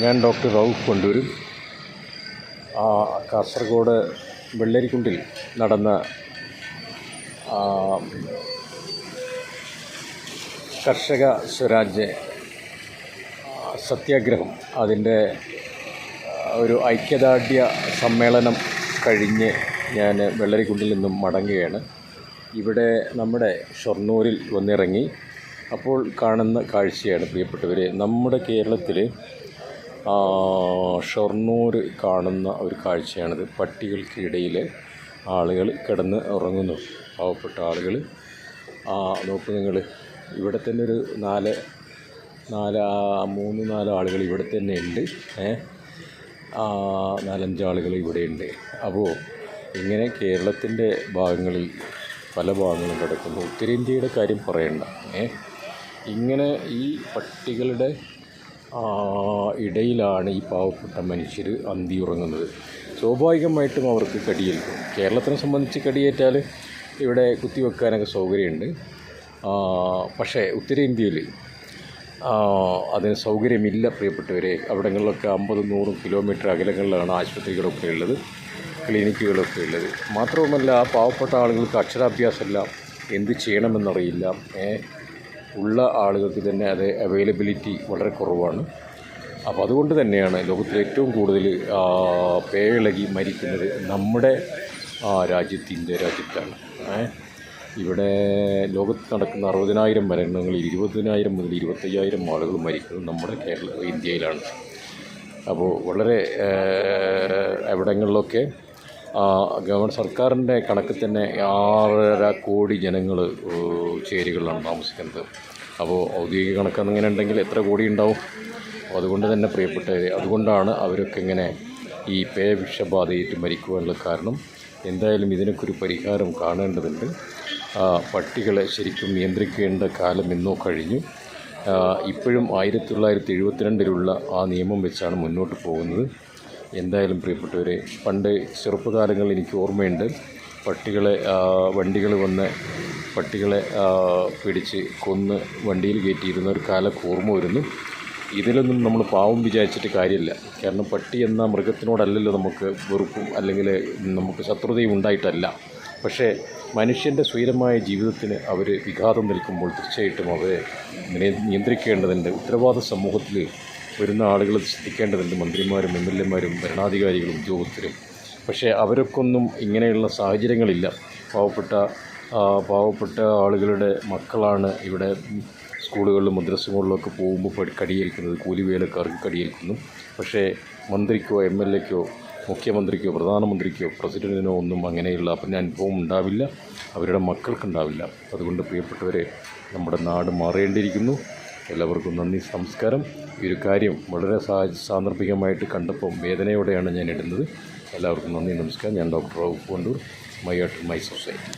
ഞാൻ ഡോക്ടർ റൌഫ് കൊണ്ടൂരും. കാസർഗോഡ് വെള്ളരിക്കുണ്ടിൽ നടന്ന കർഷക സ്വരാജ് സത്യാഗ്രഹം, അതിൻ്റെ ഒരു ഐക്യദാർഢ്യ സമ്മേളനം കഴിഞ്ഞ് ഞാൻ വെള്ളരിക്കുണ്ടിൽ നിന്നും മടങ്ങുകയാണ്. ഇവിടെ നമ്മുടെ ഷൊർണൂരിൽ വന്നിറങ്ങി. അപ്പോൾ കാണുന്ന കാഴ്ചയാണ് പ്രിയപ്പെട്ടവരെ, നമ്മുടെ കേരളത്തിൽ ഷൊർണൂർ കാണുന്ന ഒരു കാഴ്ചയാണിത്. പട്ടികൾക്കിടയിൽ ആളുകൾ കിടന്ന് ഉറങ്ങുന്നു, പാവപ്പെട്ട ആളുകൾ. നോക്കൂ നിങ്ങൾ, ഇവിടെ തന്നെ ഒരു 3-4 ആളുകൾ ഇവിടെ തന്നെ ഉണ്ട്. 4-5 ആളുകൾ ഇവിടെയുണ്ട്. അപ്പോൾ ഇങ്ങനെ കേരളത്തിൻ്റെ ഭാഗങ്ങളിൽ പല ഭാഗങ്ങളും കിടക്കുന്നു. ഉത്തരേന്ത്യയുടെ കാര്യം പറയണ്ട. ഇങ്ങനെ ഈ പട്ടികളുടെ ഇടയിലാണ് ഈ പാവപ്പെട്ട മനുഷ്യർ അന്തി ഉറങ്ങുന്നത്. സ്വാഭാവികമായിട്ടും അവർക്ക് കടിയേൽക്കും. കേരളത്തിനെ സംബന്ധിച്ച് കടിയേറ്റാൽ ഇവിടെ കുത്തിവെക്കാനൊക്കെ സൗകര്യമുണ്ട്. പക്ഷേ ഉത്തരേന്ത്യയിൽ അതിന് സൗകര്യമില്ല പ്രിയപ്പെട്ടവരെ. അവിടങ്ങളിലൊക്കെ 50-100 കിലോമീറ്റർ അകലങ്ങളിലാണ് ആശുപത്രികളൊക്കെ ഉള്ളത്, ക്ലിനിക്കുകളൊക്കെ ഉള്ളത്. മാത്രവുമല്ല, പാവപ്പെട്ട ആളുകൾക്ക് അക്ഷരാഭ്യാസമല്ല, എന്ത് ചെയ്യണമെന്നറിയില്ല. ഉള്ള ആളുകൾക്ക് തന്നെ അത് അവൈലബിലിറ്റി വളരെ കുറവാണ്. അപ്പോൾ അതുകൊണ്ട് തന്നെയാണ് ലോകത്തിൽ ഏറ്റവും കൂടുതൽ പേയിളകി മരിക്കുന്നത് നമ്മുടെ രാജ്യത്താണ്. ഇവിടെ ലോകത്ത് നടക്കുന്ന 60,000 മരണങ്ങളിൽ 20,000 മുതൽ 25,000 ആളുകൾ മരിക്കുന്നത് നമ്മുടെ ഇന്ത്യയിലാണ്. അപ്പോൾ വളരെ അവിടങ്ങളിലൊക്കെ സർക്കാരിൻ്റെ കണക്ക് തന്നെ 6.5 കോടി ജനങ്ങൾ ചേരികളിലാണ് താമസിക്കുന്നത്. അപ്പോൾ ഔദ്യോഗിക കണക്കെന്നിങ്ങനെ ഉണ്ടെങ്കിൽ എത്ര കോടി ഉണ്ടാവും? അതുകൊണ്ട് തന്നെ പ്രിയപ്പെട്ടവരെ, അതുകൊണ്ടാണ് അവരൊക്കെ ഇങ്ങനെ ഈ വിഷബാധയേറ്റ് മരിക്കുവാനുള്ള കാരണം. എന്തായാലും ഇതിനൊക്കെ ഒരു പരിഹാരം കാണേണ്ടതുണ്ട്. പട്ടികളെ ശരിക്കും നിയന്ത്രിക്കേണ്ട കാലം എന്നോ കഴിഞ്ഞു. ഇപ്പോഴും 1972 ആ നിയമം വെച്ചാണ് മുന്നോട്ട് പോകുന്നത്. എന്തായാലും പ്രിയപ്പെട്ടവരെ, പണ്ട് ചെറുപ്പകാലങ്ങളിൽ എനിക്ക് ഓർമ്മയുണ്ട്, വണ്ടികൾ വന്ന് പട്ടികളെ പിടിച്ച് കൊന്ന് വണ്ടിയിൽ കയറ്റിയിരുന്ന ഒരു കാലമൊക്കെ ഓർമ്മ വരുന്നു. ഇതിലൊന്നും നമ്മൾ പാവം വിചാരിച്ചിട്ട് കാര്യമില്ല. കാരണം പട്ടി എന്ന മൃഗത്തിനോടല്ലല്ലോ നമുക്ക് വെറുപ്പും അല്ലെങ്കിൽ നമുക്ക് ശത്രുതയും ഉണ്ടായിട്ടല്ല. പക്ഷേ മനുഷ്യൻ്റെ സ്വൈരമായ ജീവിതത്തിന് അവർ വിഘാതം നിൽക്കുമ്പോൾ തീർച്ചയായിട്ടും അവരെ നിയന്ത്രിക്കേണ്ടതുണ്ട്. ഉത്തരവാദ സമൂഹത്തിൽ വരുന്ന ആളുകൾ ശ്രദ്ധിക്കേണ്ടതുണ്ട്. മന്ത്രിമാരും MLA മാരും ഭരണാധികാരികളും ഉദ്യോഗസ്ഥരും. പക്ഷേ അവർക്കൊന്നും ഇങ്ങനെയുള്ള സാഹചര്യങ്ങളില്ല. പാവപ്പെട്ട ആളുകളുടെ മക്കളാണ് ഇവിടെ സ്കൂളുകളിലും മദ്രസകളിലൊക്കെ പോകുമ്പോൾ കടിയേൽക്കുന്നത്. കൂലിവേലക്കാർക്ക് കടിയേൽക്കുന്നു. പക്ഷേ മന്ത്രിക്കോ MLAക്കോ മുഖ്യമന്ത്രിക്കോ പ്രധാനമന്ത്രിക്കോ പ്രസിഡൻറ്റിനോ ഒന്നും അങ്ങനെയുള്ള അനുഭവം ഉണ്ടാവില്ല, അവരുടെ മക്കൾക്കുണ്ടാവില്ല. അതുകൊണ്ട് പ്രിയപ്പെട്ടവരെ, നമ്മുടെ നാട് മാറേണ്ടിയിരിക്കുന്നു. എല്ലാവർക്കും നന്ദി, നമസ്കാരം. ഈ ഒരു കാര്യം വളരെ സാന്ദർഭികമായിട്ട് കണ്ടപ്പോൾ വേദനയോടെയാണ് ഞാൻ ഇടുന്നത്. എല്ലാവർക്കും നന്ദി, നമസ്കാരം. ഞാൻ doctor Rauf contour, my art my society.